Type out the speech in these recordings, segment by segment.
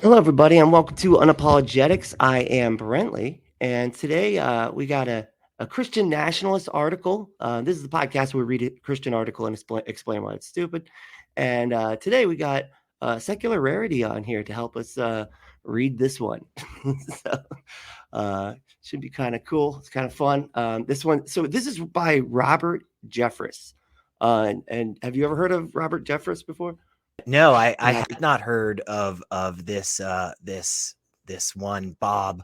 Hello, everybody, and welcome to Unapologetics. I am Brentley, and today we got a Christian nationalist article. This is the podcast where we read a Christian article and explain why it's stupid. And today we got secular Rarity on here to help us read this one. Should be kind of cool. It's kind of fun. This is by Robert Jeffress. And have you ever heard of Robert Jeffress before? No, I have not heard of this one Bob.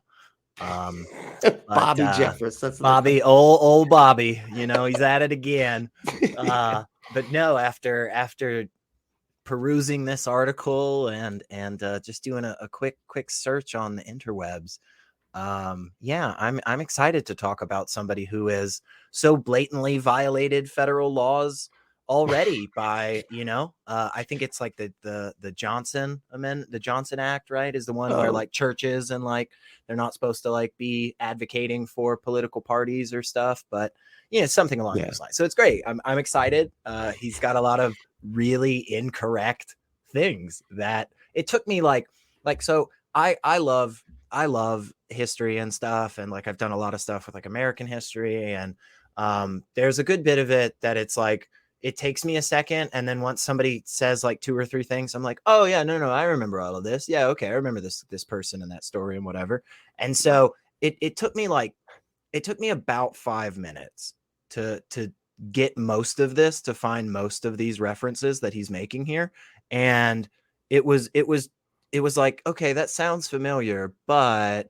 Bobby Jeffress. That's Bobby, old Bobby. You know, he's at it again. But no, after perusing this article and just doing a quick search on the interwebs, yeah, I'm excited to talk about somebody who has so blatantly violated federal laws already by, I think it's like the Johnson Amendment, the Johnson Act, right, is the one where like churches and like they're not supposed to like be advocating for political parties or stuff, but something along those lines. So it's great. I'm excited. He's got a lot of really incorrect things that it took me so I love history and stuff, and like I've done a lot of stuff with like American history, and there's a good bit of it that it's like it takes me a second, and then once somebody says like two or three things, I'm like, oh yeah, no, I remember all of this. Yeah, okay, I remember this person and that story and whatever. And so it took me about 5 minutes to get most of this, to find most of these references that he's making here. And it was like, okay, that sounds familiar, but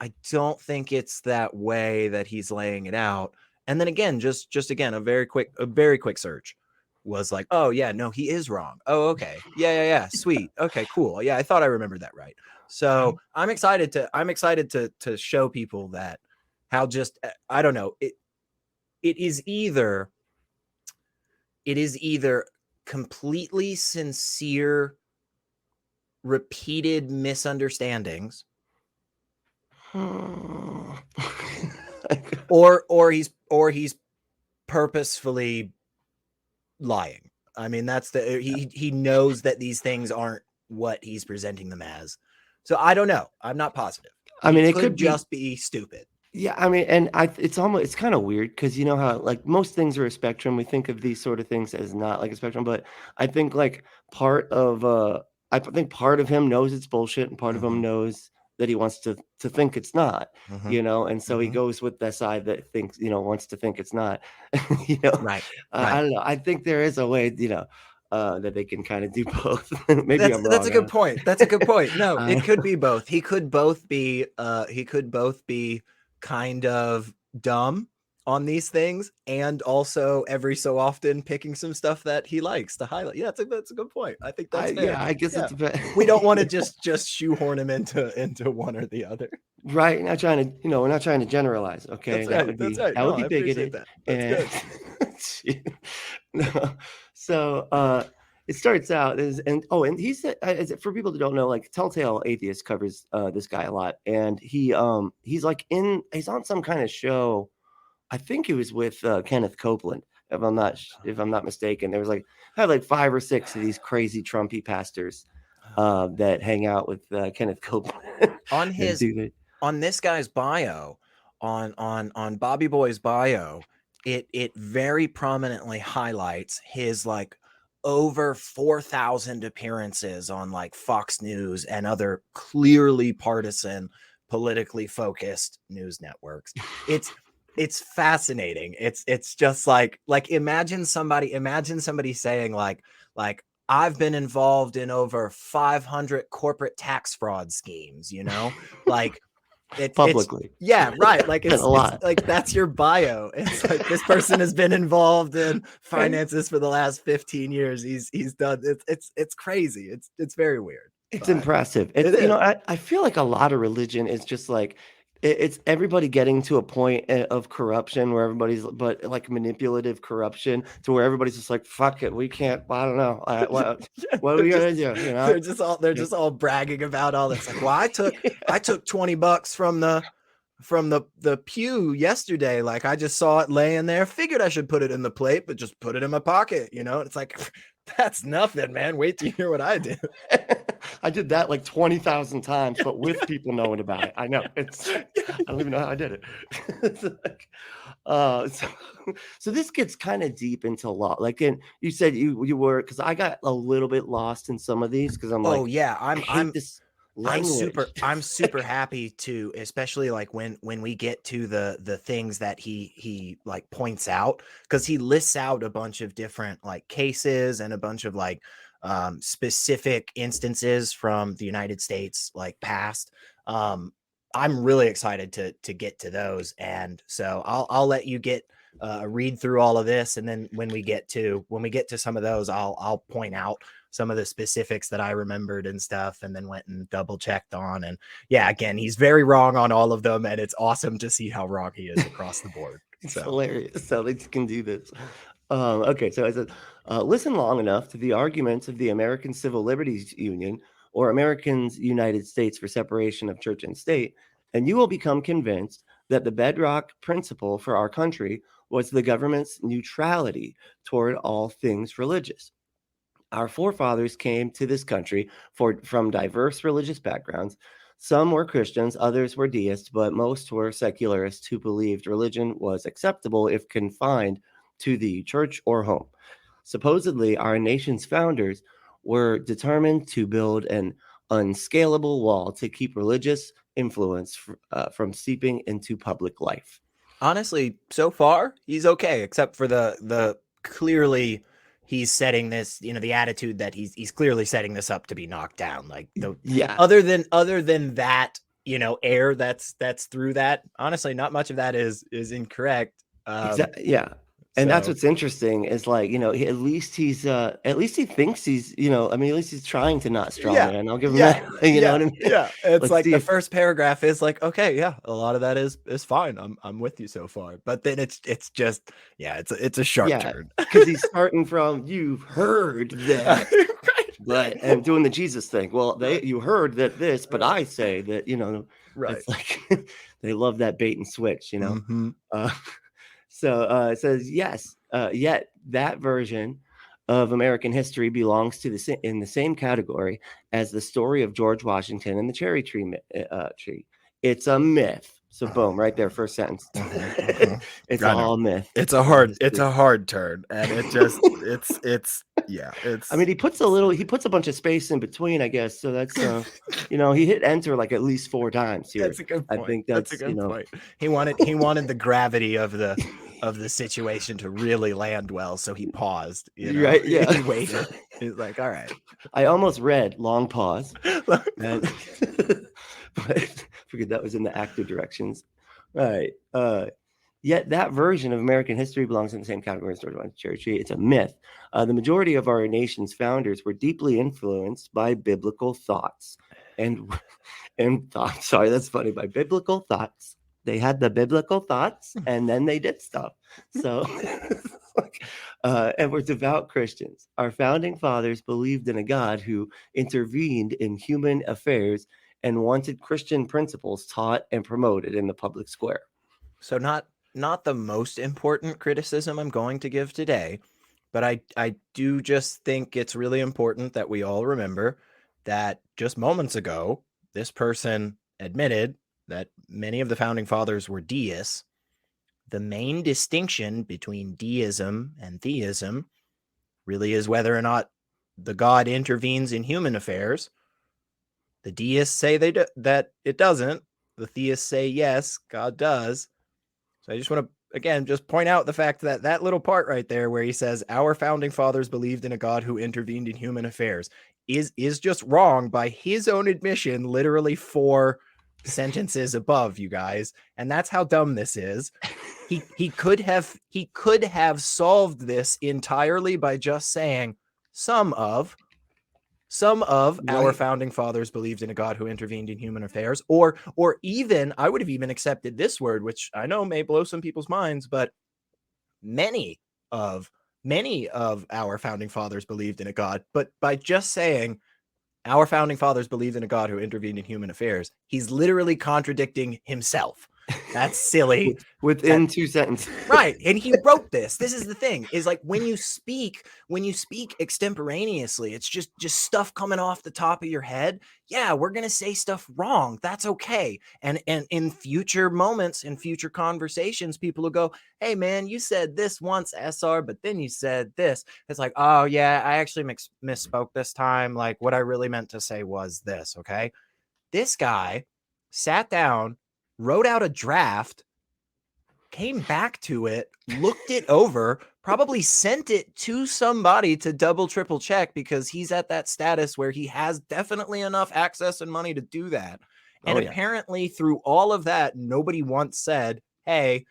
I don't think it's that way that he's laying it out. And then again, just again, a very quick search was like, oh yeah, no, he is wrong. Oh, okay. Yeah. Sweet. Okay, cool. Yeah, I thought I remembered that right. So I'm excited to show people that how just, I don't know, it is either completely sincere repeated misunderstandings or he's purposefully lying. I mean, that's he knows that these things aren't what he's presenting them as. So I don't know. I'm not positive. I mean, it could just be stupid. Yeah, I mean, and it's kind of weird because you know how like most things are a spectrum. We think of these sort of things as not like a spectrum, but I think like part of him knows it's bullshit, and part of him knows that he wants to think it's not, and so he goes with that side that thinks, wants to think it's not, Right. I don't know. I think there is a way, that they can kind of do both. Maybe I'm wrong. That's a good point. That's a good point. No, it could be both. He could both be kind of dumb on these things, and also every so often picking some stuff that he likes to highlight. Yeah, that's a good point. I think that's fair. Yeah, I guess it's we don't want to just shoehorn him into one or the other. Right. We're not trying to generalize. Okay. That's right. That would be bigoted. That's good. No. So it starts out and he said, for people that don't know, like Telltale Atheist covers this guy a lot, and he's on some kind of show. I think it was with Kenneth Copeland, if I'm not mistaken. There was had like 5 or 6 of these crazy Trumpy pastors that hang out with Kenneth Copeland on this guy's bio, on Bobby Boy's bio. It very prominently highlights his like over 4,000 appearances on like Fox News and other clearly partisan, politically focused news networks. It's fascinating. It's just like imagine somebody saying like I've been involved in over 500 corporate tax fraud schemes, like publicly. Yeah, right. Like it's a lot. It's like that's your bio. It's like this person has been involved in finances for the last 15 years. He's done it's crazy. It's very weird. It's impressive. I feel like a lot of religion is just like it's everybody getting to a point of corruption where everybody's but like manipulative corruption to where everybody's just like, fuck it, we can't. I don't know. What are we gonna do? They're just all bragging about all this. Like, well, I took $20 from the pew yesterday. Like I just saw it laying there, figured I should put it in the plate, but just put it in my pocket. It's like that's nothing, man. Wait till you hear what I do. I did that like 20,000 times, but with people knowing about it. I know I don't even know how I did it. It's like, so, so this gets kind of deep into law. Like, and you said you were, because I got a little bit lost in some of these because I'm Oh like, yeah, I hate this language. I'm super happy to, especially like when we get to the things that he like points out, because he lists out a bunch of different like cases and a bunch of like specific instances from the United States like past. I'm really excited to get to those, and so I'll let you get read through all of this, and then when we get to some of those, I'll point out some of the specifics that I remembered and stuff, and then went and double checked on. And yeah, again, he's very wrong on all of them, and it's awesome to see how wrong he is across the board. It's So hilarious how they can do this. Okay, so I said, listen long enough to the arguments of the American Civil Liberties Union or Americans United States for separation of church and state, and you will become convinced that the bedrock principle for our country was the government's neutrality toward all things religious. Our forefathers came to this country from diverse religious backgrounds. Some were Christians, others were deists, but most were secularists who believed religion was acceptable if confined to the church or home. Supposedly, our nation's founders were determined to build an unscalable wall to keep religious influence from seeping into public life. honestly, so far he's okay, except for the clearly he's setting this, the attitude that he's clearly setting this up to be knocked down. Like the Yeah, other than that, air that's through that. Honestly, not much of that is incorrect. exactly. Yeah. And that's So what's interesting is like, at least at least he thinks he's, I mean, at least he's trying to not straw yeah, man. I'll give him yeah, that. You know yeah, what I mean? yeah. It's Let's like see the if, first paragraph is like, okay, yeah, a lot of that is fine. I'm with you so far. But then it's just, yeah, it's a sharp yeah, turn. because he's starting from, you've heard that, but, and doing the Jesus thing. Well, you heard that this, but I say that, Right. it's like, they love that bait and switch, Mm-hmm. Uh, so it says, yes, yet that version of American history belongs to in the same category as the story of George Washington and the cherry tree. It's a myth. So boom, right there, first sentence. It's I know. all myth. It's Obviously. a hard turn, and it just yeah, I mean, he puts a bunch of space in between, I guess. So that's he hit enter like at least 4 times here. that's a good I point. think That's a that's good point. He wanted the gravity of the situation to really land well, so he paused, right, yeah. he waited. He's like, all right. I almost read long pause. And but figured that was in the active directions. Right. Yet that version of American history belongs in the same category as George Washington Cherry Tree. It's a myth. The majority of our nation's founders were deeply influenced by biblical thoughts and thoughts. Sorry, that's funny. By biblical thoughts. They had the biblical thoughts and then they did stuff. So and we're devout Christians. Our founding fathers believed in a God who intervened in human affairs and wanted Christian principles taught and promoted in the public square. So not the most important criticism I'm going to give today, but I do just think it's really important that we all remember that just moments ago, this person admitted that many of the founding fathers were deists. The main distinction between deism and theism really is whether or not the God intervenes in human affairs. The deists say that it doesn't. The theists say yes, God does. So I just want to, again, just point out the fact that that little part right there where he says our founding fathers believed in a God who intervened in human affairs is just wrong by his own admission, literally 4 sentences above, you guys. And that's how dumb this is. He could have solved this entirely by just saying some of our Right. founding fathers believed in a God who intervened in human affairs, or even I would have even accepted this word, which I know may blow some people's minds, but many of our founding fathers believed in a God. But by just saying our founding fathers believed in a God who intervened in human affairs, he's literally contradicting himself. That's silly. Within 2 sentences. Right. And he wrote this. This is the thing, is like when you speak extemporaneously, it's just stuff coming off the top of your head. Yeah, we're going to say stuff wrong. That's okay. And in future moments, in future conversations, people will go, "Hey man, you said this once, SR, but then you said this." It's like, "Oh yeah, I actually misspoke this time. Like what I really meant to say was this." Okay. This guy sat down, wrote out a draft, came back to it, looked it over, probably sent it to somebody to double, triple check, because he's at that status where he has definitely enough access and money to do that. And Oh, yeah. apparently, through all of that, nobody once said, "Hey,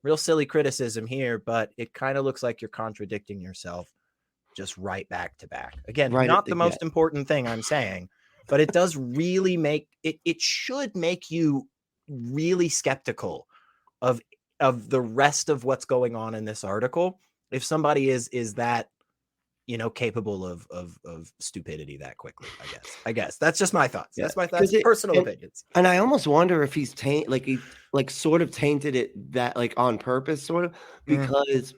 real silly criticism here, but it kind of looks like you're contradicting yourself just right back to back." Again, Right at not the the get. most important thing I'm saying, but it does really make it, it should make you really skeptical of the rest of what's going on in this article, if somebody is that, you know, capable of stupidity that quickly. I guess that's just my thoughts. Yeah, That's because personal opinions. and I almost wonder if he's sort of tainted it that, like, on purpose, sort of, Mm, because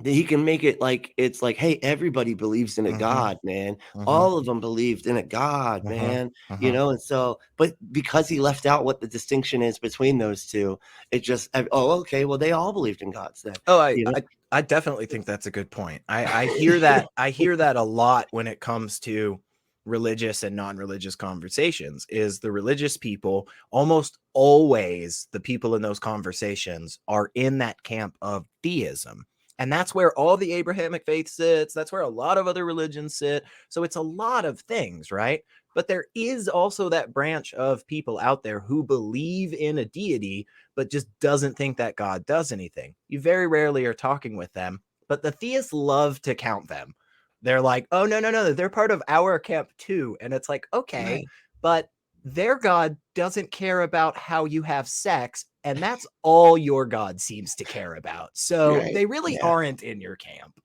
he can make it like it's like, "Hey, everybody believes in a mm-hmm, God, man. mm-hmm, All of them believed in a God, mm-hmm, man," mm-hmm. and so but because he left out what the distinction is between those 2, it just, "Oh, okay, well, they all believed in gods then," Oh, you know? I definitely think that's a good point. I hear that, I hear that a lot when it comes to religious and non-religious conversations. Is the religious people, almost always the people in those conversations are in that camp of theism. And that's where all the Abrahamic faith sits. That's where a lot of other religions sit. So it's a lot of things, right? But there is also that branch of people out there who believe in a deity but just doesn't think that God does anything. You very rarely are talking with them, but the theists love to count them. They're like, "Oh, no, no, no, they're part of our camp too." And it's like, okay, Right, but their God doesn't care about how you have sex. And that's all your God seems to care about. So right, they really yeah. aren't in your camp.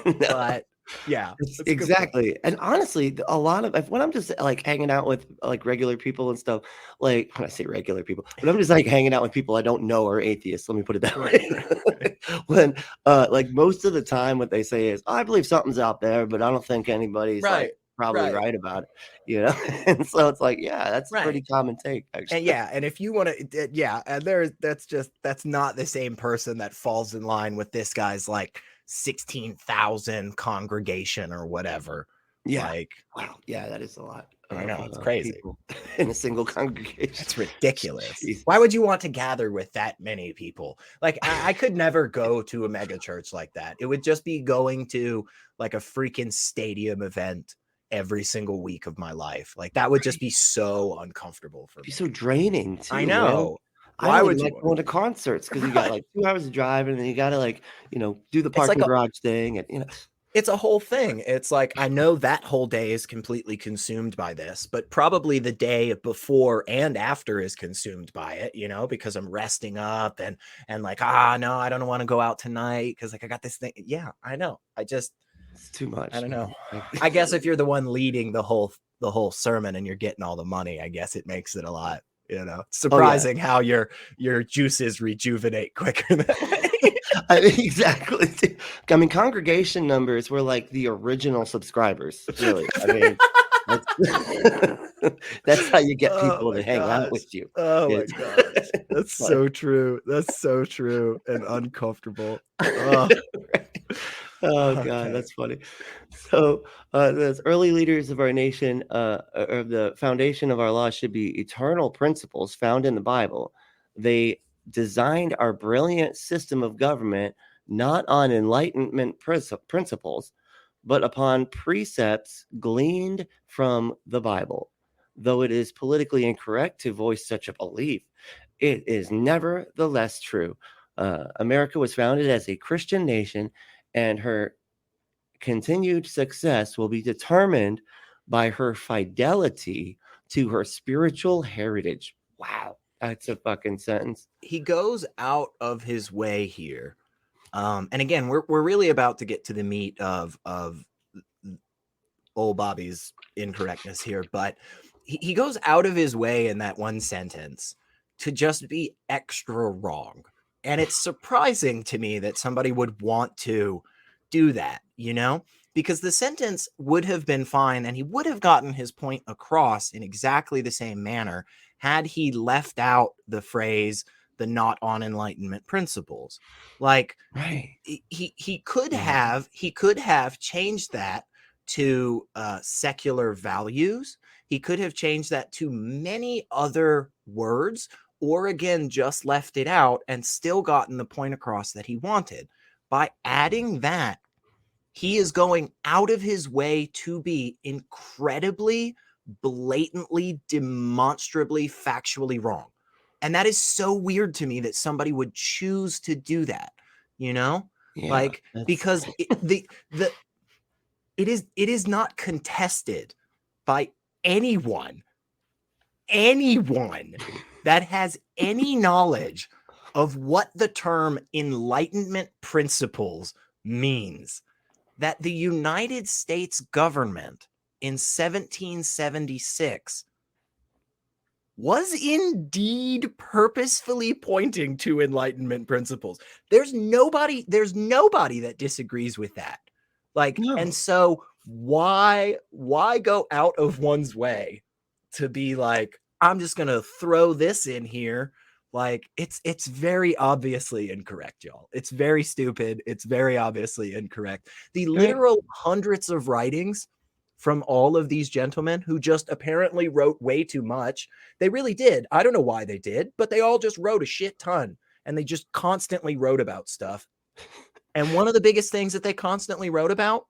No. But yeah, It's that's a good point. exactly, and honestly, a lot of when I'm just, like, hanging out with, like, regular people and stuff, like when I say regular people, but I'm just, like, hanging out with people I don't know are atheists, let me put it that Right, way. right, right, When, like, most of the time what they say is, "I believe something's out there, but I don't think anybody's, like, right, probably right, right about it," you know? And so it's like, yeah, that's a right. pretty common take, And actually. yeah, and if you want to, yeah, and there, that's not the same person that falls in line with this guy's like 16,000 congregation or whatever. Yeah. Like, Wow, yeah, that is a lot I of, know it's crazy. people in a single congregation. It's ridiculous. Why Jesus. would you want to gather with that many people? Like, I could never go to a mega church like that. It would just be going to like a freaking stadium event every single week of my life. Like, that would just be so uncomfortable for Be me. so draining I too, man. know. I Why don't would even you like want? going to concerts because you got, Right. like, 2 hours of drive, and then you gotta, like, do the It's like parking garage thing and. it's a whole thing. It's like, I know that whole day is completely consumed by this, but probably the day before and after is consumed by it, you know, because I'm resting up and like, no, I don't want to go out tonight because like I got this thing. Yeah, I know. It's too I much, don't know. man. Like. I guess if you're the one leading the whole sermon and you're getting all the money, I guess it makes it a lot, you know. Oh, yeah. Surprising how your juices rejuvenate quicker that way. I mean, exactly. I mean, congregation numbers were like the original subscribers, really. I mean, that's that's how you get Oh people my to hang out gosh. with you. Oh my It's gosh. That's it's fun. so true. That's so true and uncomfortable. Oh, Right. Oh god, okay. that's funny. So, the early leaders of our nation, or the foundation of our law should be eternal principles found in the Bible. They designed our brilliant system of government not on enlightenment principles, but upon precepts gleaned from the Bible. Though it is politically incorrect to voice such a belief, it is nevertheless true. America was founded as a Christian nation, and her continued success will be determined by her fidelity to her spiritual heritage. Wow, that's a fucking sentence. He goes out of his way here. And again, we're really about to get to the meat of old Bobby's incorrectness here, but he goes out of his way in that one sentence to just be extra wrong. And it's surprising to me that somebody would want to do that, you know, because the sentence would have been fine and he would have gotten his point across in exactly the same manner had he left out the phrase, the not on Enlightenment principles. Like, Right. he could Yeah. have changed that to secular values. He could have changed that to many other words, or again, just left it out and still gotten the point across that he wanted. By adding that, he is going out of his way to be incredibly, blatantly, demonstrably, factually wrong. And that is so weird to me that somebody would choose to do that, you know? Yeah. Like, That's because it is not contested by anyone that has any knowledge of what the term Enlightenment principles means, that the United States government in 1776 was indeed purposefully pointing to Enlightenment principles. There's nobody that disagrees with that. Like, and no. so why go out of one's way to be like, I'm just gonna throw this in here? Like, it's very obviously incorrect, y'all. It's very stupid. It's very obviously incorrect. The Right. literal hundreds of writings from all of these gentlemen who just apparently wrote way too much. They really did. I don't know why they did, but they all just wrote a shit ton and they just constantly wrote about stuff. And one of the biggest things that they constantly wrote about,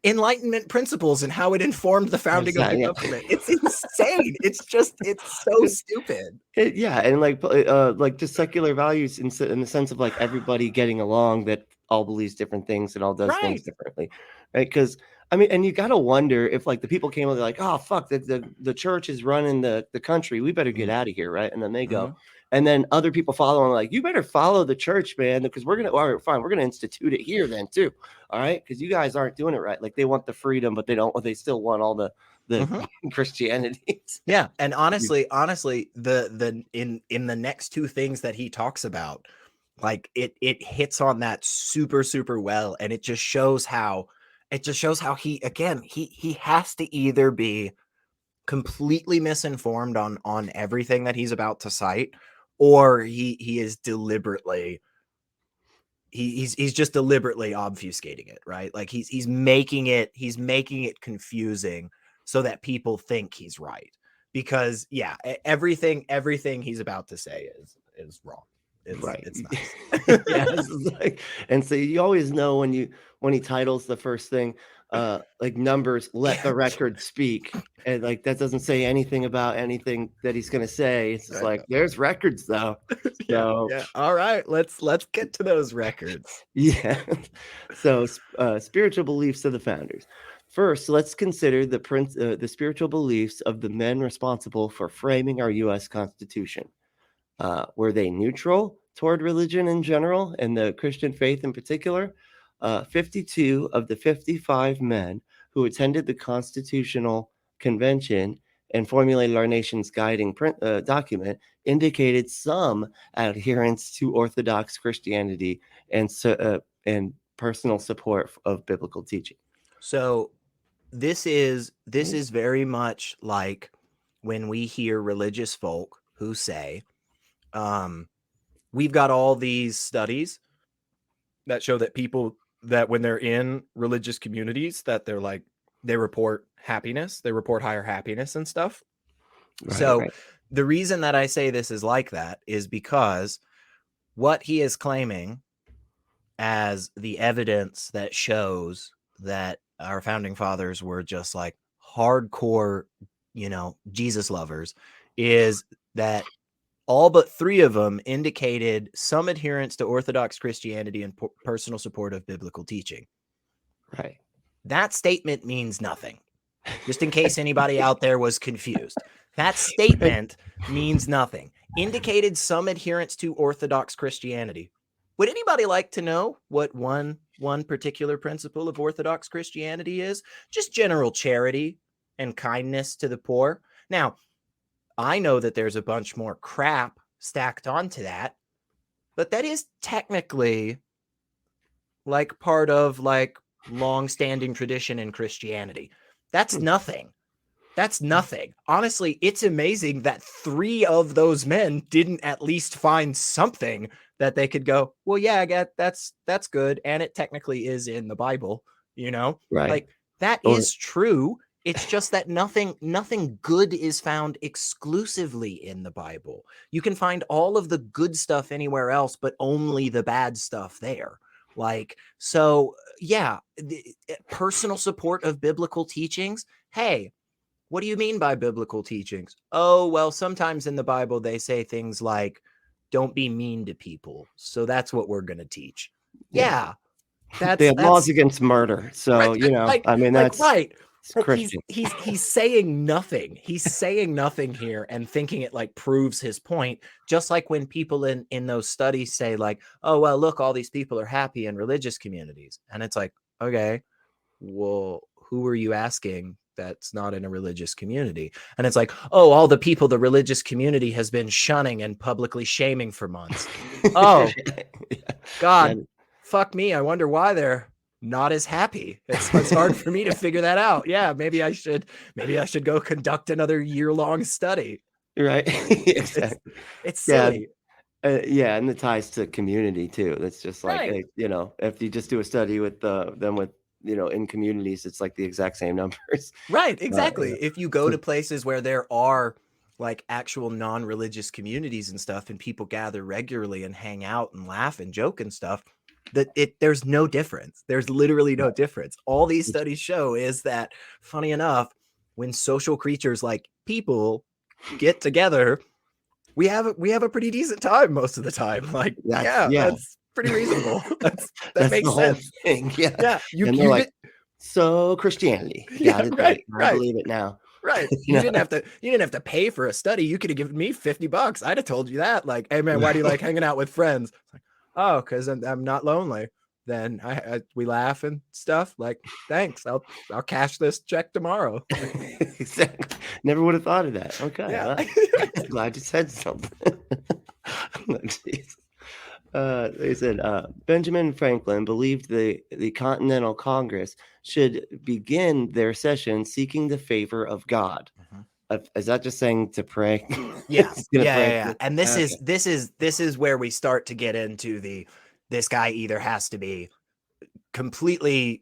Enlightenment principles and how it informed the founding of the Yeah. government. It's insane. It's so stupid. Yeah, and like just secular values in the sense of like everybody getting along that all believes different things and all does things Right. differently, right? Because I mean, and you got to wonder if like the people came up, they're like, oh fuck, the church is running the country, we better get out of here, right? And then they go, Mhm. and then other people follow and like, you better follow the church, man, because we're gonna, all right, fine, we're gonna institute it here then too, all right? Because you guys aren't doing it right. Like they want the freedom, but they still want all the Mhm. Christianity. Yeah, and honestly, the in the next two things that he talks about, like it hits on that super super well, and it just shows how he has to either be completely misinformed on everything that he's about to cite, or he is deliberately he's just deliberately obfuscating it, right? Like he's making it confusing so that people think he's right. Because yeah, everything he's about to say is wrong. Right. It's nice. Yeah. It's like, and so you always know when he titles the first thing, like numbers, let the Yeah. record speak. And like that doesn't say anything about anything that he's gonna say. It's just I like know. there's records though. Yeah, So yeah. All right, let's get to those records. yeah. So spiritual beliefs of the founders. First, let's consider the spiritual beliefs of the men responsible for framing our US Constitution. Were they neutral toward religion in general and the Christian faith in particular? 52 of the 55 men who attended the Constitutional Convention and formulated our nation's guiding document indicated some adherence to Orthodox Christianity and personal support of biblical teaching. So this is very much like when we hear religious folk who say, um, we've got all these studies that show that people that when they're in religious communities that they're like they report happiness, they report higher happiness and stuff. Right, So right, the reason that I say this is like that is because what he is claiming as the evidence that shows that our founding fathers were just like hardcore, Jesus lovers, is that all but three of them indicated some adherence to Orthodox Christianity and personal support of biblical teaching. right. That statement means nothing. Just in case anybody out there was confused, that statement means nothing. Indicated some adherence to Orthodox Christianity. Would anybody like to know what one particular principle of Orthodox Christianity is? Just general charity and kindness to the poor. Now, I know that there's a bunch more crap stacked onto that, but that is technically like part of like long-standing tradition in Christianity. That's nothing. That's nothing. Honestly, it's amazing that 3 of those men didn't at least find something that they could go, well, yeah, I get that's good. And it technically is in the Bible, you know? Right. Like that Or is true. It's just that nothing good is found exclusively in the Bible. You can find all of the good stuff anywhere else, but only the bad stuff there. Like, so yeah, personal support of biblical teachings. Hey, what do you mean by biblical teachings? Oh, well, sometimes in the Bible they say things like, don't be mean to people. So that's what we're going to teach. yeah, Yeah, they have laws that's against murder. So, right. you know, I mean, Right. it's Like Christian. he's saying nothing. He's saying nothing here and thinking it like proves his point. Just like when people in those studies say like, oh, well, look, all these people are happy in religious communities. And it's like, okay, well, who are you asking that's not in a religious community? And it's like, oh, all the people the religious community has been shunning and publicly shaming for months. Oh, Yeah. Yeah. God, fuck me. I wonder why they're not as happy. It's hard for me to figure that out. Yeah, maybe I should go conduct another year-long study. Right. It's Exactly. it's Yeah. silly. Yeah, and the ties to community too. That's just like, Right. you know, if you just do a study with them with, you know, in communities, it's like the exact same numbers. Right, Yeah. exactly. If you go So to places where there are like actual non-religious communities and stuff and people gather regularly and hang out and laugh and joke and stuff, that there's no difference. There's literally no difference. All these studies show is that, funny enough, when social creatures like people get together, we have a pretty decent time most of the time. Like, yeah, yeah, that's pretty reasonable. That that's the makes whole sense. thing. Yeah. Yeah, you And they're you like, did. so Christianity, Yeah, got it. right, I right. believe it now. Right. You know? You didn't have to pay for a study. You could have given me $50. I'd have told you that. Like, hey man, why do you like hanging out with friends? It's like, oh, because I'm not lonely. Then we laugh and stuff. Like, thanks. I'll cash this check tomorrow. Exactly. Never would have thought of that. Okay. Yeah. Well, I'm glad you said something. Jeez. They said Benjamin Franklin believed the Continental Congress should begin their session seeking the favor of God. Mhm. Is that just saying to pray? Yeah. He's gonna Yeah. pray Yeah. for Yeah. this? And this Okay. is this is where we start to get into this guy either has to be completely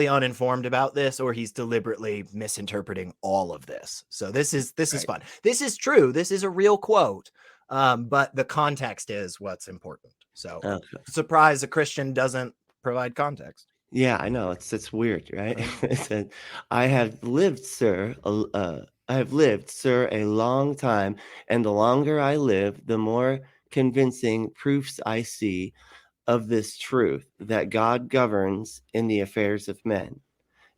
uninformed about this or he's deliberately misinterpreting all of this. So this is Right. fun. This is true. This is a real quote. But the context is what's important. So Okay. surprise, a Christian doesn't provide context. Yeah, I know. It's weird, right? Right. It said, "I have lived, sir, I have lived, sir, a long time, and the longer I live, the more convincing proofs I see of this truth that God governs in the affairs of men.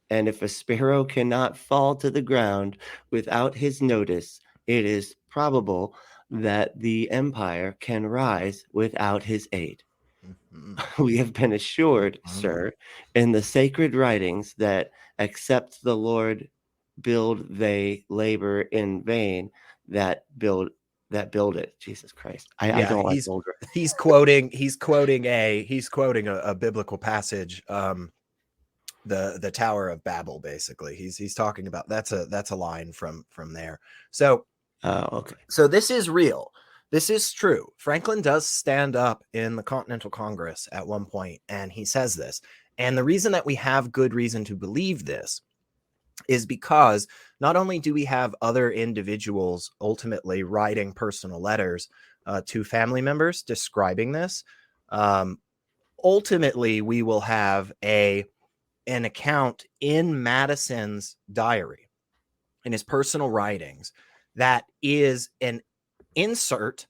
And if a sparrow cannot fall to the ground without his notice, it is probable that the empire can rise without his aid. Mhm. We have been assured, Mhm. sir, in the sacred writings that except the Lord build they labor in vain that build it. Jesus Christ. I Yeah, don't like vulgar. he's quoting a biblical passage. The Tower of Babel, basically. He's talking about that's a line from there. So Oh, okay. this is real. This is true. Franklin does stand up in the Continental Congress at one point, and he says this. And the reason that we have good reason to believe this is because not only do we have other individuals ultimately writing personal letters to family members describing this, um, ultimately we will have an account in Madison's diary, in his personal writings, that is an insert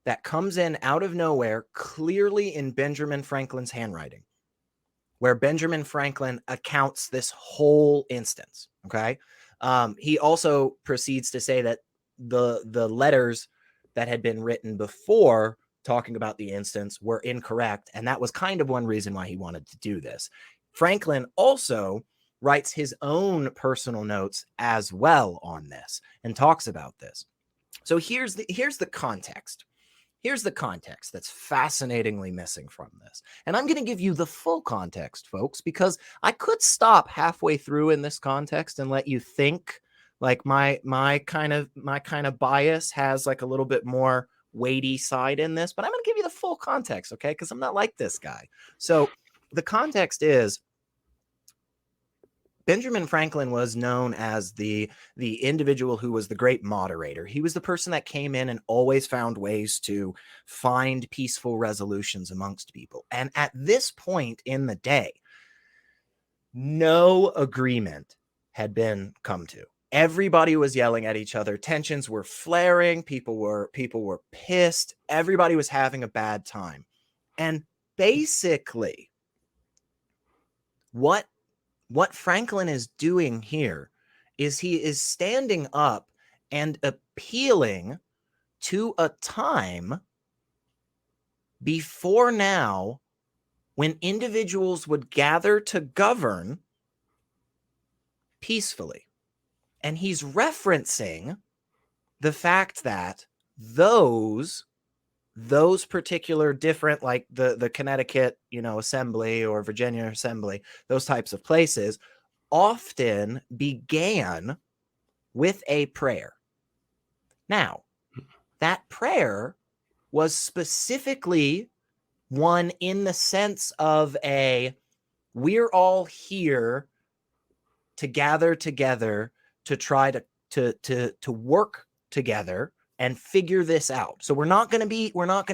that comes in out of nowhere, clearly in Benjamin Franklin's handwriting, where Benjamin Franklin accounts this whole instance. Okay. He also proceeds to say that the letters that had been written before talking about the instance were incorrect. And that was kind of one reason why he wanted to do this. Franklin also writes his own personal notes as well on this and talks about this. So here's the context. Here's the context that's fascinatingly missing from this. And I'm going to give you the full context, folks, because I could stop halfway through in this context and let you think like my kind of bias has like a little bit more weighty side in this, but I'm going to give you the full context, okay? Because I'm not like this guy. So the context is Benjamin Franklin was known as the individual who was the great moderator. He was the person that came in and always found ways to find peaceful resolutions amongst people. And at this point in the day, no agreement had been come to. Everybody was yelling at each other. Tensions were flaring. People were pissed. Everybody was having a bad time. And basically, what Franklin is doing here is he is standing up and appealing to a time before now when individuals would gather to govern peacefully. And he's referencing the fact that those particular different, like the Connecticut, assembly or Virginia assembly, those types of places often began with a prayer. Now, that prayer was specifically one in the sense of we're all here to gather together to try to work together and figure this out. So we're not going to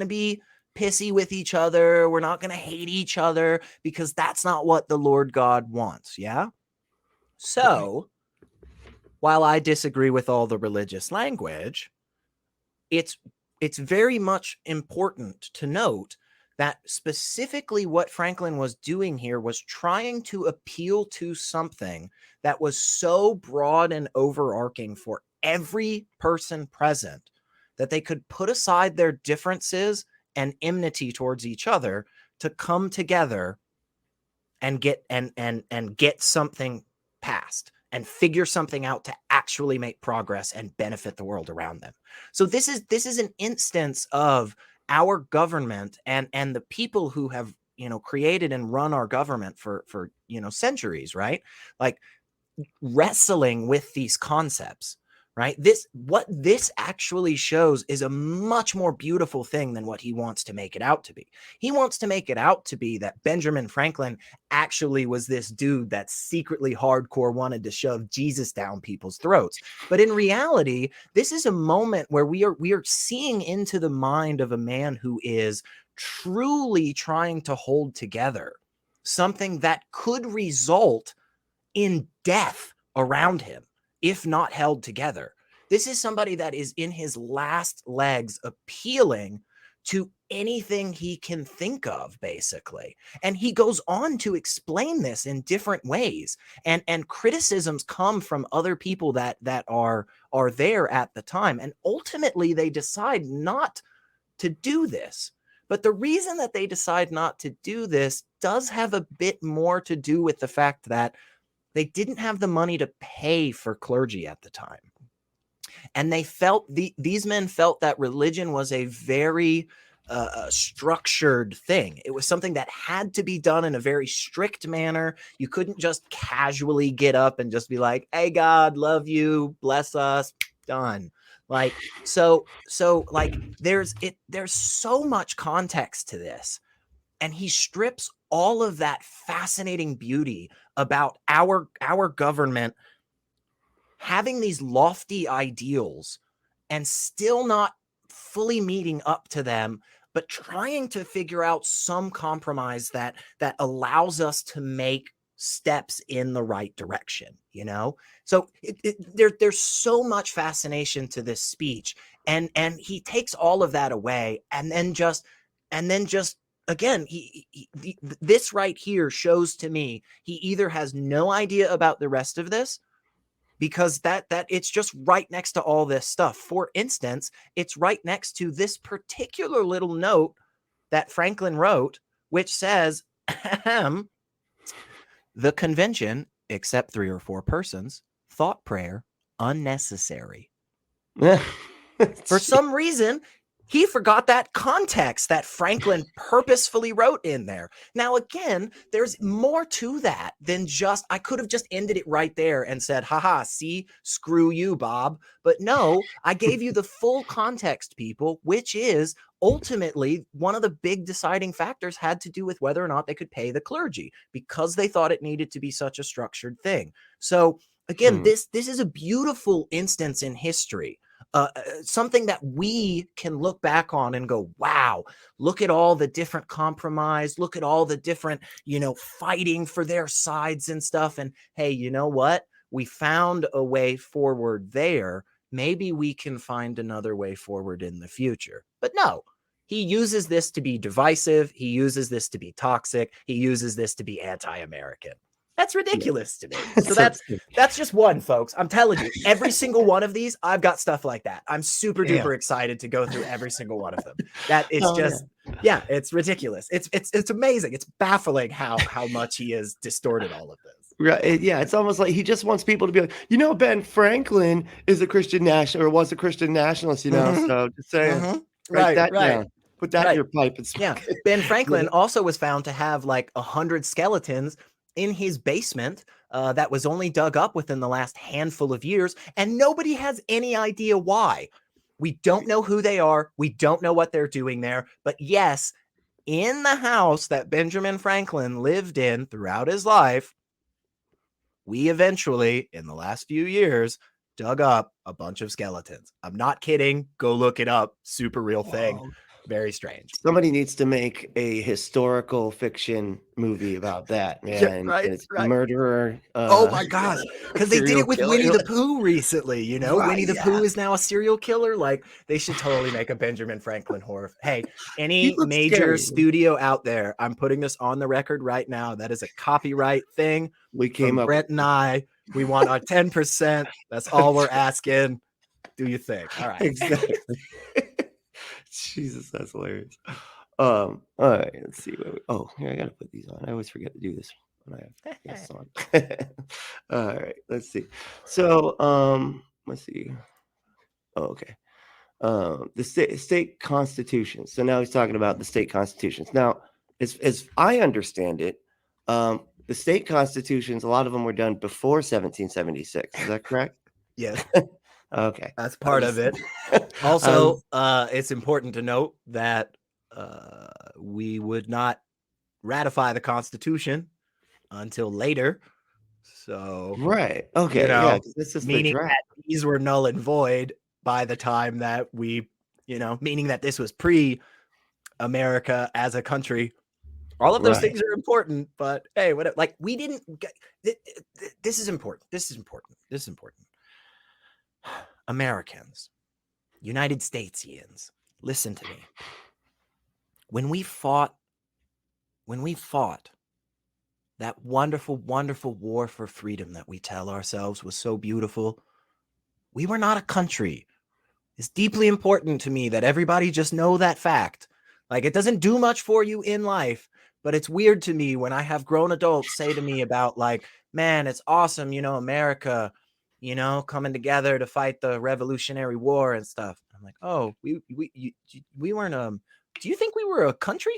be pissy with each other. We're not going to hate each other because that's not what the Lord God wants. Yeah. So while I disagree with all the religious language, it's very much important to note that specifically what Franklin was doing here was trying to appeal to something that was so broad and overarching for every person present that they could put aside their differences and enmity towards each other to come together and get something passed and figure something out to actually make progress and benefit the world around them. So this is an instance of our government and the people who have, created and run our government for centuries, right? Like wrestling with these concepts, right? What this actually shows is a much more beautiful thing than what he wants to make it out to be. He wants to make it out to be that Benjamin Franklin actually was this dude that secretly hardcore wanted to shove Jesus down people's throats. But in reality, this is a moment where we are seeing into the mind of a man who is truly trying to hold together something that could result in death around him if not held together. This is somebody that is in his last legs appealing to anything he can think of, basically. And he goes on to explain this in different ways. And criticisms come from other people that are there at the time. And ultimately, they decide not to do this. But the reason that they decide not to do this does have a bit more to do with the fact that they didn't have the money to pay for clergy at the time. And they felt these men felt that religion was a very structured thing. It was something that had to be done in a very strict manner. You couldn't just casually get up and just be like, "Hey, God, love you, bless us," done. Like, so like there's so much context to this. And he strips all of that fascinating beauty about our government having these lofty ideals and still not fully meeting up to them, but trying to figure out some compromise that allows us to make steps in the right direction, So there's so much fascination to this speech, and he takes all of that away, and then just again, this right here shows to me he either has no idea about the rest of this, because that it's just right next to all this stuff. For instance, it's right next to this particular little note that Franklin wrote, which says, "The convention except 3 or 4 persons thought prayer unnecessary. For some reason, he forgot that context that Franklin purposefully wrote in there. Now, again, there's more to that than just, I could have just ended it right there and said, haha, see, screw you, Bob. But no, I gave you the full context, people, which is ultimately one of the big deciding factors had to do with whether or not they could pay the clergy because they thought it needed to be such a structured thing. So again, this is a beautiful instance in history. Something that we can look back on and go, wow, look at all the different compromise, look at all the different, fighting for their sides and stuff. And hey, you know what? We found a way forward there. Maybe we can find another way forward in the future. But no, he uses this to be divisive. He uses this to be toxic. He uses this to be anti-American. That's ridiculous to me. So that's just one, folks. I'm telling you, every single one of these, I've got stuff like that. I'm super duper excited to go through every single one of them. That it's it's ridiculous. It's amazing. It's baffling how much he has distorted all of this. Right. Yeah. It's almost like he just wants people to be like, Ben Franklin is a Christian national or was a Christian nationalist, so just saying, write that down. Put that in your pipe and smoke it. Ben Franklin also was found to have like 100 skeletons in his basement that was only dug up within the last handful of years, and nobody has any idea why. We don't know who they are. We don't know what they're doing there. But yes, in the house that Benjamin Franklin lived in throughout his life, we eventually, in the last few years, dug up a bunch of skeletons. I'm not kidding. Go look it up. Super real thing. Very strange. Somebody needs to make a historical fiction movie about that, man. Right, and it's murderer. Oh my gosh, because they did it with Winnie the Pooh recently. Winnie the Pooh is now a serial killer. Like, they should totally make a Benjamin Franklin horror. Hey, any major studio out there, I'm putting this on the record right now. That is a copyright thing. We came up. Brent and I. We want our 10%. That's all we're asking. Do you think? All right. Exactly. Jesus, that's hilarious. All right, let's see. Here, I gotta put these on. I always forget to do this when I have guests on. All right, let's see. So, let's see. Oh, okay. The state constitutions. So now he's talking about the state constitutions. Now, as I understand it, the state constitutions, a lot of them were done before 1776. Is that correct? Yes. Okay. That's part of it. Also, it's important to note that we would not ratify the Constitution until later. So, right. Okay. Yeah. This is meaning that these were null and void by the time that we, meaning that this was pre-America as a country. All of those things are important, but hey, whatever. Like, we didn't get this is important. This is important. Americans, United Statesians, listen to me. When we fought that wonderful, wonderful war for freedom that we tell ourselves was so beautiful, we were not a country. It's deeply important to me that everybody just know that fact. Like, it doesn't do much for you in life, but it's weird to me when I have grown adults say to me about, like, man, it's awesome, America, coming together to fight the Revolutionary War and stuff. I'm like, oh, we weren't do you think we were a country?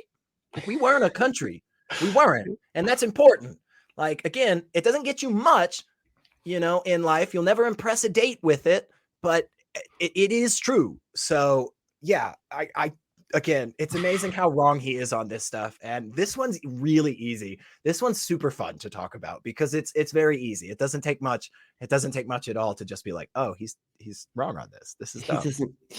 We weren't a country. We weren't. And that's important. Like, again, it doesn't get you much, in life. You'll never impress a date with it, but it is true. So yeah, again, it's amazing how wrong he is on this stuff. And this one's really easy. This one's super fun to talk about because it's very easy. It doesn't take much. It doesn't take much at all to just be like, oh, he's wrong on this. This is dumb.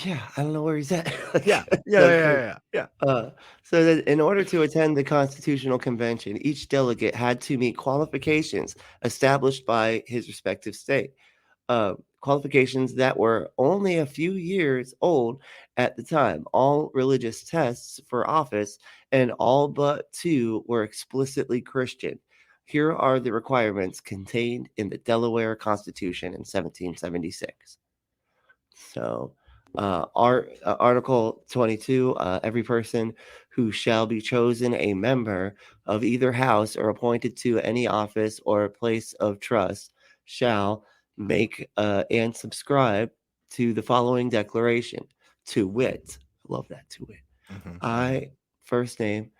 I don't know where he's at. Yeah. So that in order to attend the Constitutional Convention, each delegate had to meet qualifications established by his respective state. Qualifications that were only a few years old at the time. All religious tests for office and all but 2 were explicitly Christian. Here are the requirements contained in the Delaware Constitution in 1776. So, Article 22, every person who shall be chosen a member of either house or appointed to any office or place of trust shall make and subscribe to the following declaration, to wit, I love that, to wit. I, first name,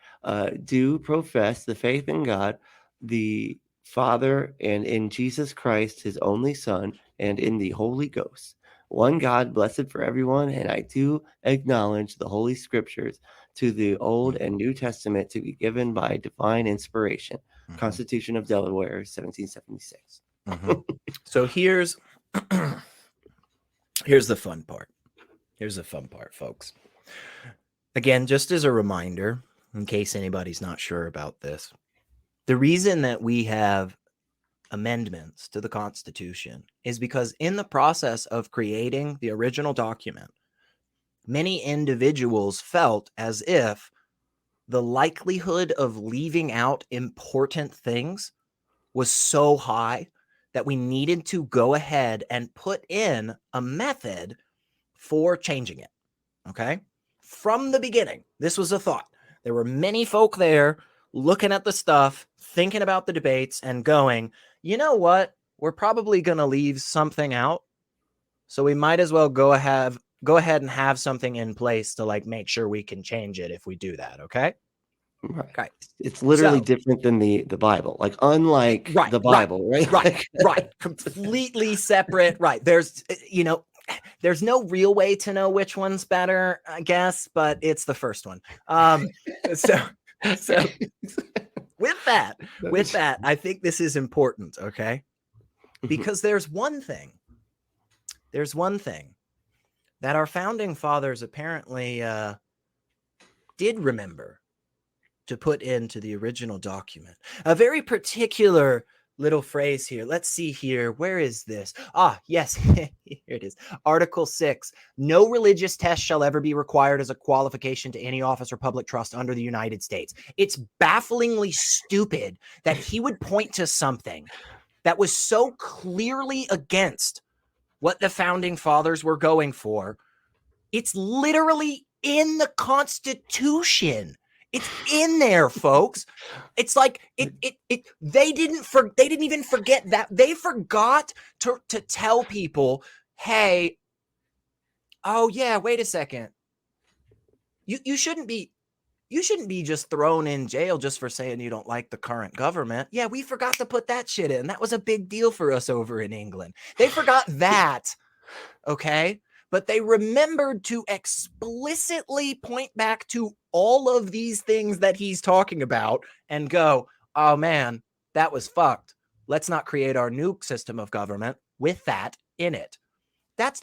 do profess the faith in God, the Father, and in Jesus Christ, his only Son, and in the Holy Ghost. One God, blessed for everyone, and I do acknowledge the Holy Scriptures to the Old and New Testament to be given by divine inspiration. Constitution of Delaware, 1776. So here's the fun part. Here's the fun part, folks. Again, just as a reminder, in case anybody's not sure about this, the reason that we have amendments to the Constitution is because in the process of creating the original document, many individuals felt as if the likelihood of leaving out important things was so high that we needed to go ahead and put in a method for changing it. Okay? From the beginning, this was a thought. There were many folk there looking at the stuff, thinking about the debates, and going, you know what? We're probably going to leave something out. So we might as well go ahead and have something in place to like make sure we can change it if we do that. Okay. Right. Okay. It's literally different than the Bible. Like, unlike the Bible, right? Right. Completely separate. Right. There's no real way to know which one's better, I guess, but it's the first one. So with that, I think this is important, okay? Because there's one thing that our founding fathers apparently did remember to put into the original document. A very particular little phrase here. Let's see here. Where is this? Ah, yes, here it is. Article 6. No religious test shall ever be required as a qualification to any office or public trust under the United States. It's bafflingly stupid that he would point to something that was so clearly against what the founding fathers were going for. It's literally in the Constitution. It's in there, folks. It's like they didn't even forget that. They forgot to tell people, hey, oh yeah, wait a second. You shouldn't be just thrown in jail just for saying you don't like the current government. Yeah, we forgot to put that shit in. That was a big deal for us over in England. They forgot that. Okay? But they remembered to explicitly point back to all of these things that he's talking about and go, oh man, that was fucked. Let's not create our new system of government with that in it. That's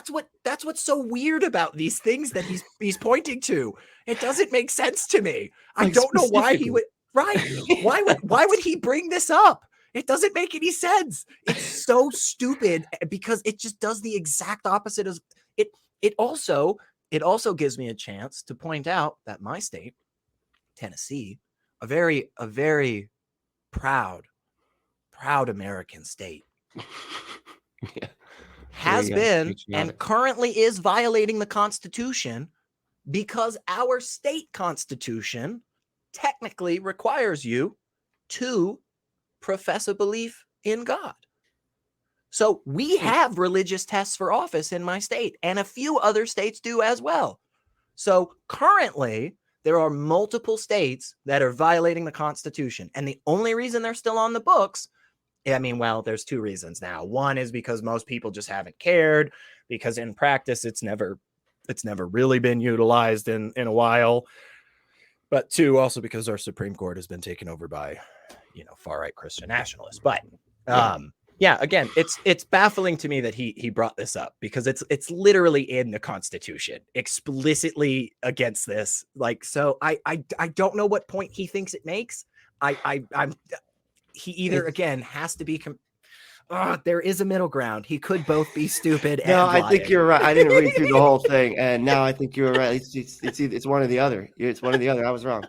what's so weird about these things that he's pointing to. It doesn't make sense to me. I don't know why he would. Right? Why would he bring this up? It doesn't make any sense. It's so stupid because it just does the exact opposite of it. It also gives me a chance to point out that my state, Tennessee, a very proud American state, Yeah. has been and currently is violating the Constitution because our state constitution technically requires you to profess a belief in God. So we have religious tests for office in my state, and a few other states do as well. So currently, there are multiple states that are violating the Constitution, and the only reason they're still on the books, I mean, well, there's two reasons now. One is because most people just haven't cared, because in practice, it's never really been utilized in a while. But two, also because our Supreme Court has been taken over by far-right Christian nationalists. But yeah, again, it's baffling to me that he brought this up because it's literally in the Constitution, explicitly against this. Like, so I don't know what point he thinks it makes. He either again has to be. There is a middle ground. He could both be stupid and lying. I think you're right. I didn't read through the whole thing, and now I think you're right. It's one or the other. It's one or the other. I was wrong.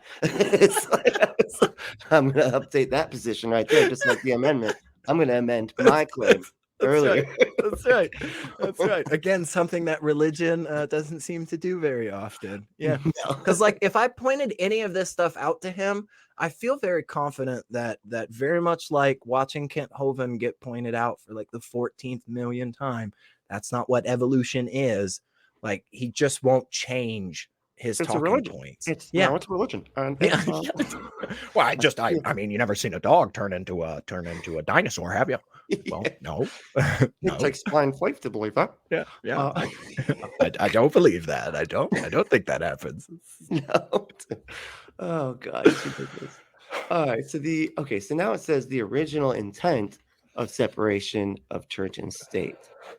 I'm going to update that position right there, just like the amendment. I'm going to amend my claim earlier. That's right. That's right. Again, something that religion doesn't seem to do very often. Yeah. No. Because like if I pointed any of this stuff out to him, I feel very confident that very much like watching Kent Hovind get pointed out for like the 14th million time, that's not what evolution is. Like he just won't change his It's a talking religion. points. It's Yeah. now it's a religion. And Yeah. it's Well, I mean, you never seen a dog turn into a dinosaur, have you? Well, no, it no. takes blind faith to believe that. Yeah, yeah. Uh, I don't believe that. I don't think that happens. no. Oh god, it's ridiculous. All right, so now it says the original intent of separation of church and state.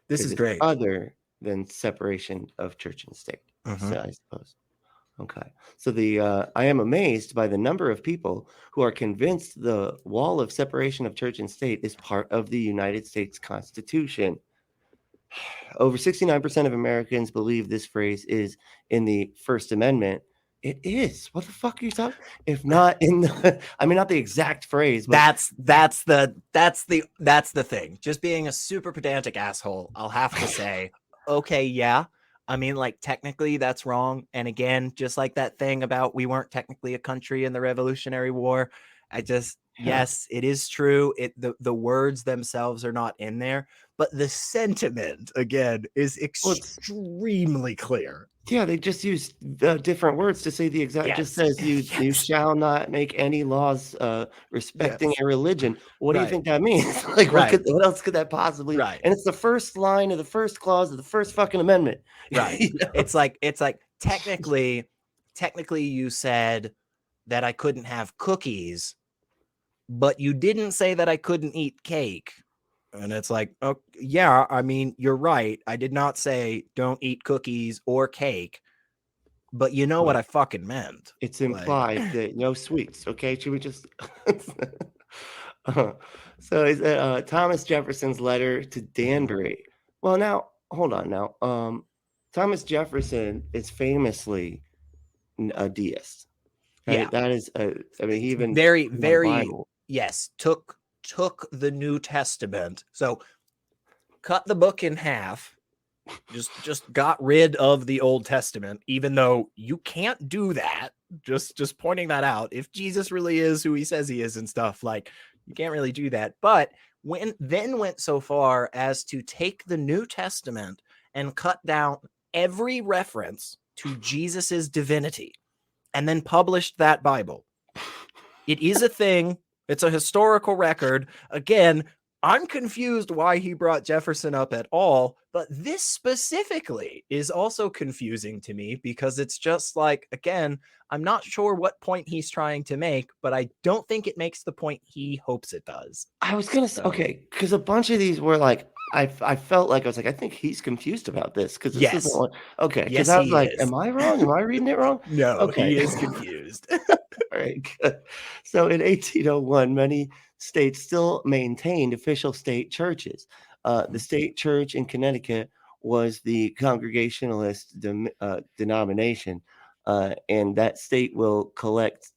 This 'cause is it's great. other than separation of church and state. Mhm. So I suppose. Okay. So I am amazed by the number of people who are convinced the wall of separation of church and state is part of the United States Constitution. Over 69% of Americans believe this phrase is in the First Amendment. It is. What the fuck are you talking? If not in the, I mean, not the exact phrase, but That's the thing. Just being a super pedantic asshole, I'll have to say, okay, yeah. I mean, like technically that's wrong. And again, just like that thing about we weren't technically a country in the Revolutionary War. Yes, it is true. The words themselves are not in there, but the sentiment again is extremely clear. yeah, they just use different words to say the exact. It just Yes. says you shall not make any laws respecting a religion. What do you Right. think that means? Like, Right. what else could that possibly? Right. And it's the first line of the first clause of the first fucking amendment. Right. You know? It's like technically you said that I couldn't have cookies, but you didn't say that I couldn't eat cake. And it's like, oh yeah, I mean, you're right. I did not say don't eat cookies or cake, but you know what I fucking meant. It's implied that no sweets. Okay, should we just? So is it Thomas Jefferson's letter to Danbury? Well, now hold on. Now, Thomas Jefferson is famously a deist. Right? Yeah. That is. I mean, he even very in the very Bible. yes took the New Testament, so cut the book in half, just got rid of the Old Testament, even though you can't do that. Just pointing that out. If Jesus really is who he says he is and stuff, like you can't really do that. But then went so far as to take the New Testament and cut down every reference to Jesus's divinity and then published that Bible. It is a thing. It's a historical record. Again, I'm confused why he brought Jefferson up at all, but this specifically is also confusing to me because it's just like, again, I'm not sure what point he's trying to make, but I don't think it makes the point he hopes it does. I was gonna say okay, because a bunch of these were like I felt like I was like I think he's confused about this because this Yes. isn't what okay because Yes, I was he like is. am I wrong? Am I reading it wrong? No, Okay. he is confused. All right, good. So in 1801, many states still maintained official state churches. The state church in Connecticut was the Congregationalist denomination, and that state will collect,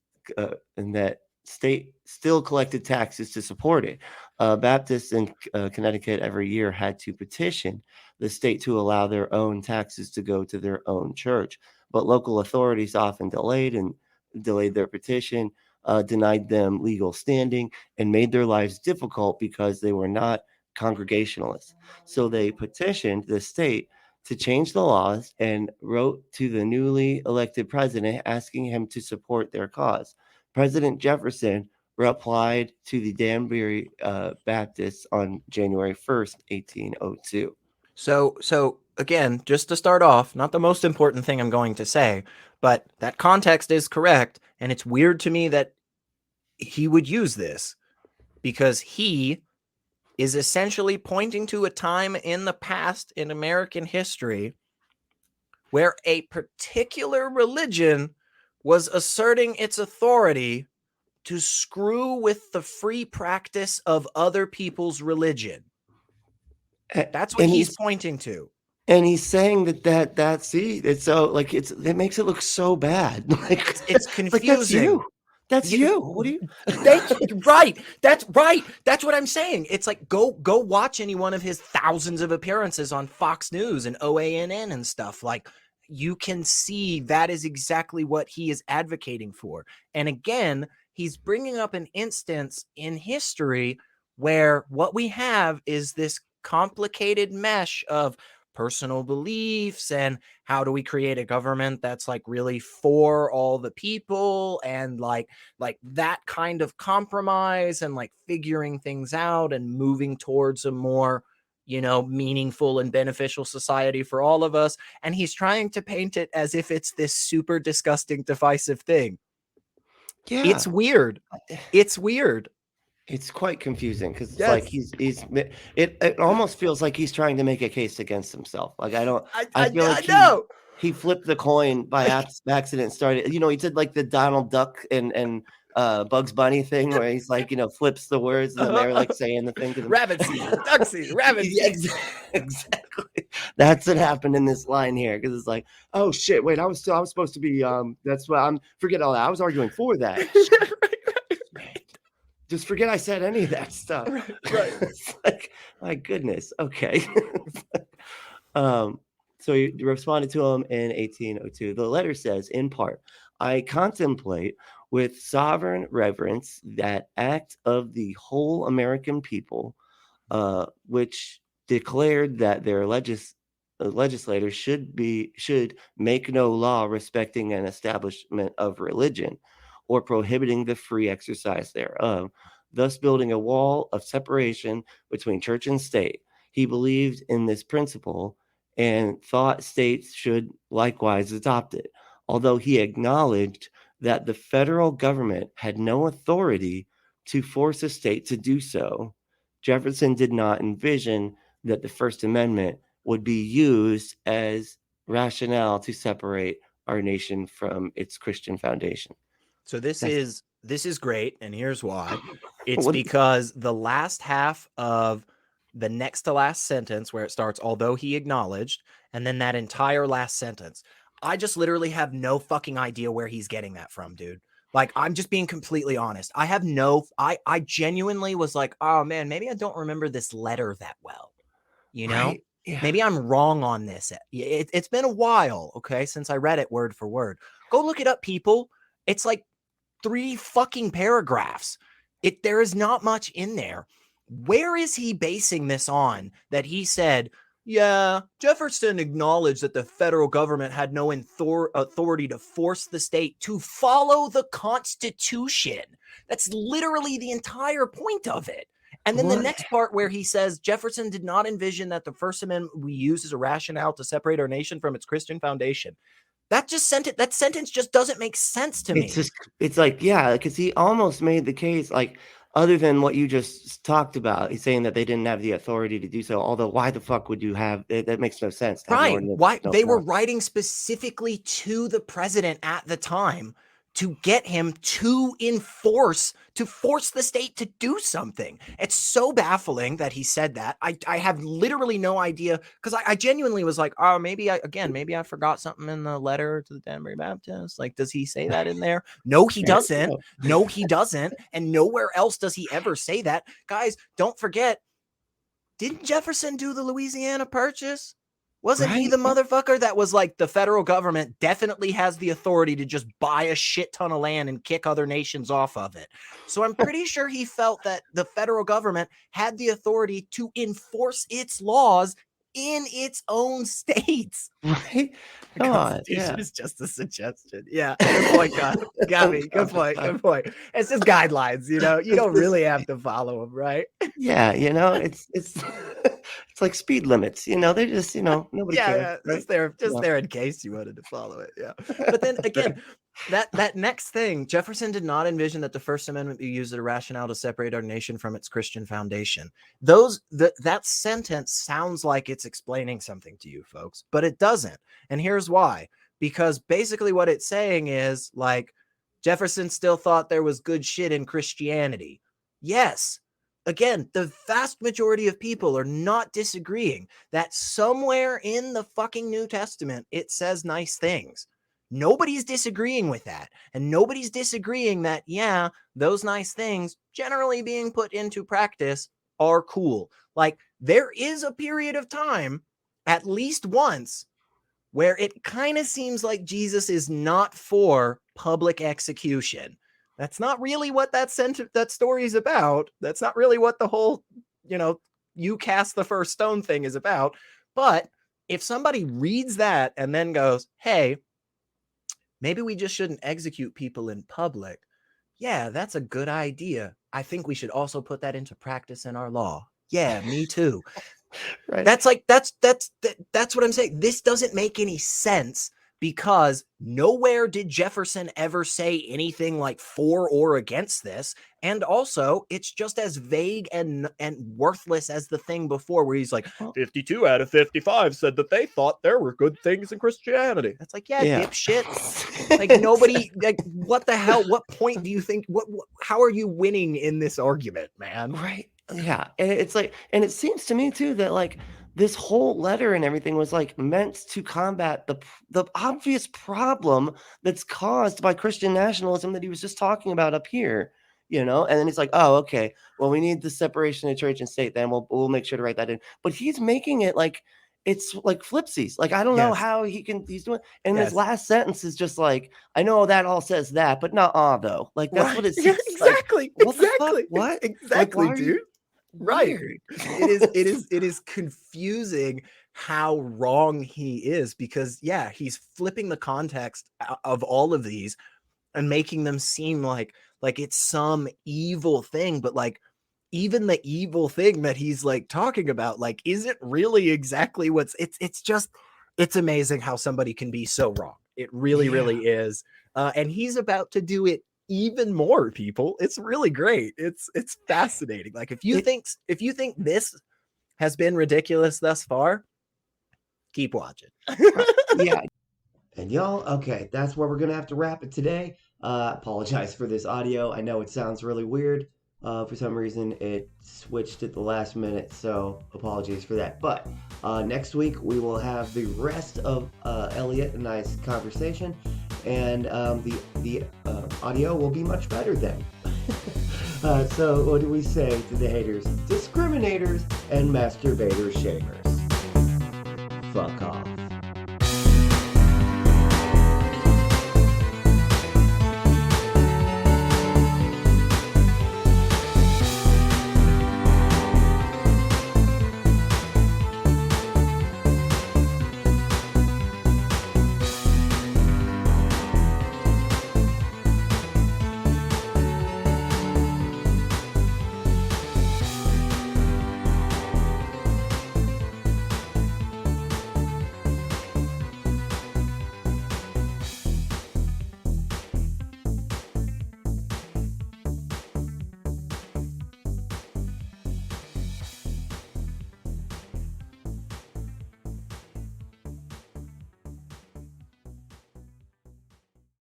and that state still collected taxes to support it. Baptists in Connecticut every year had to petition the state to allow their own taxes to go to their own church, but local authorities often delayed their petition, denied them legal standing, and made their lives difficult because they were not Congregationalists. So they petitioned the state to change the laws and wrote to the newly elected president asking him to support their cause. President Jefferson replied to the Danbury Baptists on January 1st, 1802. So again, just to start off, not the most important thing I'm going to say, but that context is correct, and it's weird to me that he would use this because he is essentially pointing to a time in the past in American history where a particular religion was asserting its authority to screw with the free practice of other people's religion. That's what And he's pointing to. And he's saying it's so like it makes it look so bad. Like It's confusing. Like, That's you. What do you? Right. That's right. That's what I'm saying. It's like go watch any one of his thousands of appearances on Fox News and OANN and stuff. Like, you can see that is exactly what he is advocating for. And again, he's bringing up an instance in history where what we have is this complicated mesh of personal beliefs and how do we create a government that's like really for all the people, and like that kind of compromise, and like figuring things out and moving towards a more, you know, meaningful and beneficial society for all of us. And he's trying to paint it as if it's this super disgusting, divisive thing. Yeah, It's weird. It's weird. it's quite confusing because it's Yes. like it almost feels like he's trying to make a case against himself. Like I feel like know. he flipped the coin by accident and started, you know, he did like the Donald Duck and Bugs Bunny thing where he's like, you know, flips the words and then they're like saying the thing to them. Rabbit seed, duck seed, rabbit Yeah, seed. exactly. That's what happened in this line here, because it's like, oh shit, wait, I was supposed to be that's what I'm forget all that. I was arguing for that. Right. Just forget I said any of that stuff. Right. It's like, my goodness. Okay. So he responded to him in 1802. The letter says, in part, I contemplate with sovereign reverence that act of the whole American people, which declared that their legislators should make no law respecting an establishment of religion or prohibiting the free exercise thereof, thus building a wall of separation between church and state. He believed in this principle and thought states should likewise adopt it, although he acknowledged that the federal government had no authority to force a state to do so. Jefferson did not envision that the First Amendment would be used as rationale to separate our nation from its Christian foundation. So this is great, and here's why. It's What- because the last half of the next to last sentence, where it starts, although he acknowledged, and then that entire last sentence, I just literally have no fucking idea where he's getting that from, dude. Like, I'm just being completely honest. I genuinely was like, oh man, maybe I don't remember this letter that well. You know? Right? Yeah. Maybe I'm wrong on this. It's been a while, okay, since I read it word for word. Go look it up, people. It's like 3 fucking paragraphs. There is not much in there. Where is he basing this on, that he said, yeah, Jefferson acknowledged that the federal government had no authority to force the state to follow the Constitution? That's literally the entire point of it. And then the next part where he says Jefferson did not envision that the First Amendment we use as a rationale to separate our nation from its Christian foundation. That sentence just doesn't make sense to me. It's like, yeah, because he almost made the case, like, other than what you just talked about, he's saying that they didn't have the authority to do so. Although, why the fuck would you have it? That makes no sense. Right. Why they were writing specifically to the president at the time to get him to force the state to do something. It's so baffling that he said that. I have literally no idea, because I genuinely was like, oh, maybe I forgot something in the letter to the Danbury Baptist. Like, does he say that in there? No, he doesn't. No, he doesn't. And nowhere else does he ever say that. Guys, don't forget, didn't Jefferson do the Louisiana Purchase? Wasn't he the motherfucker that was like, the federal government definitely has the authority to just buy a shit ton of land and kick other nations off of it? So I'm pretty sure he felt that the federal government had the authority to enforce its laws in its own states. Right? The Constitution is just a suggestion. Yeah. Good point, God. Got me. Good point. Good point. It's just guidelines, you know. You don't really have to follow them, right? Yeah, you know, it's it's like speed limits. You know, they're just, you know, nobody cares. Yeah, just there in case you wanted to follow it. Yeah. But then again, that next thing, Jefferson did not envision that the First Amendment be used as a rationale to separate our nation from its Christian foundation. That sentence sounds like it's explaining something to you folks, but it doesn't. And here's why. Because basically what it's saying is, like, Jefferson still thought there was good shit in Christianity. Yes. Again, the vast majority of people are not disagreeing that somewhere in the fucking New Testament, it says nice things. Nobody's disagreeing with that. And nobody's disagreeing that, yeah, those nice things generally being put into practice are cool. Like, there is a period of time, at least once, where it kind of seems like Jesus is not for public execution. That's not really what that story is about. That's not really what the whole, you cast the first stone thing is about. But if somebody reads that and then goes, hey, maybe we just shouldn't execute people in public. Yeah, that's a good idea. I think we should also put that into practice in our law. Yeah, me too. Right. That's what I'm saying. This doesn't make any sense because nowhere did Jefferson ever say anything like for or against this. And also, it's just as vague and worthless as the thing before where he's like, 52 out of 55 said that they thought there were good things in Christianity. That's like, yeah. Dipshit. Like, nobody, like, what the hell? What point do you think, how are you winning in this argument, man? Right. Yeah. And it's like, and it seems to me too that like this whole letter and everything was like meant to combat the obvious problem that's caused by Christian nationalism that he was just talking about up here, and then he's like, oh, okay, well, we need the separation of church and state, then we'll make sure to write that in. But he's making it like it's like flipsies. Like, I don't know how he's doing. And his last sentence is just like, I know that all says that, but not though. Like, that's what it seems exactly. Like, what exactly. the fuck? What? Exactly, like, dude. Right. It is confusing how wrong he is because he's flipping the context of all of these and making them seem like it's some evil thing, but like even the evil thing that he's like talking about like isn't really exactly it's amazing how somebody can be so wrong. It really is. And he's about to do it even more, people. It's really great. It's fascinating. Like, if you think this has been ridiculous thus far, keep watching. Yeah. And y'all, okay, that's where we're gonna have to wrap it today. Apologize for this audio. I know it sounds really weird. For some reason it switched at the last minute, so apologies for that. But next week we will have the rest of Elliot and I's conversation, and the audio will be much better then. So what do we say to the haters, discriminators, and masturbator shamers? Fuck off.